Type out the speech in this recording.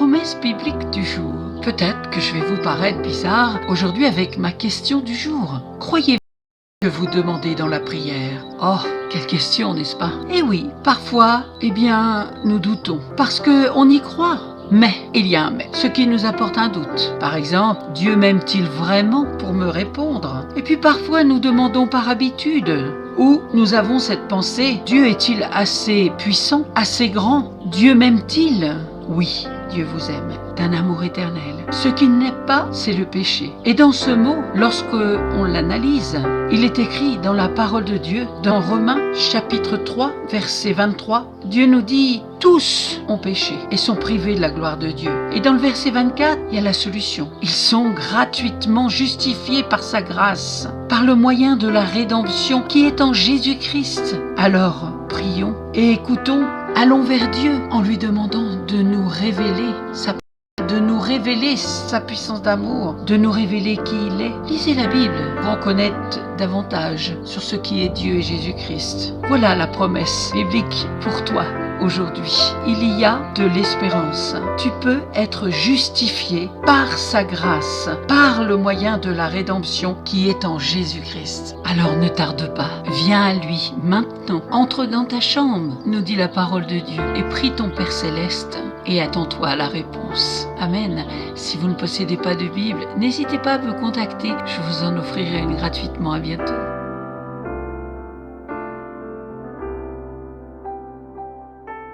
promesse biblique du jour. Peut-être que je vais vous paraître bizarre aujourd'hui avec ma question du jour. Croyez-vous que vous demandez dans la prière? Oh, quelle question, n'est-ce pas? Eh oui, parfois, nous doutons, parce qu'on y croit. Mais, il y a un mais, ce qui nous apporte un doute. Par exemple, Dieu m'aime-t-il vraiment pour me répondre? Et puis parfois, nous demandons par habitude. Ou nous avons cette pensée, Dieu est-il assez puissant, assez grand? Dieu m'aime-t-il? Oui, Dieu vous aime, d'un amour éternel. Ce qu'il n'est pas, c'est le péché. Et dans ce mot, lorsque on l'analyse, il est écrit dans la parole de Dieu, dans Romains chapitre 3, verset 23, Dieu nous dit « Tous ont péché et sont privés de la gloire de Dieu ». Et dans le verset 24, il y a la solution. Ils sont gratuitement justifiés par sa grâce, par le moyen de la rédemption qui est en Jésus-Christ. Alors, prions et écoutons. Allons vers Dieu en lui demandant de nous révéler sa puissance d'amour, de nous révéler qui il est. Lisez la Bible pour en connaître davantage sur ce qui est Dieu et Jésus-Christ. Voilà la promesse biblique pour toi aujourd'hui. Il y a de l'espérance. Tu peux être justifié par sa grâce, par le moyen de la rédemption qui est en Jésus-Christ. Alors ne tarde pas, viens à lui maintenant. Entre dans ta chambre, nous dit la parole de Dieu, et prie ton Père Céleste et attends-toi à la réponse. Amen. Si vous ne possédez pas de Bible, n'hésitez pas à me contacter. Je vous en offrirai une gratuitement. À bientôt.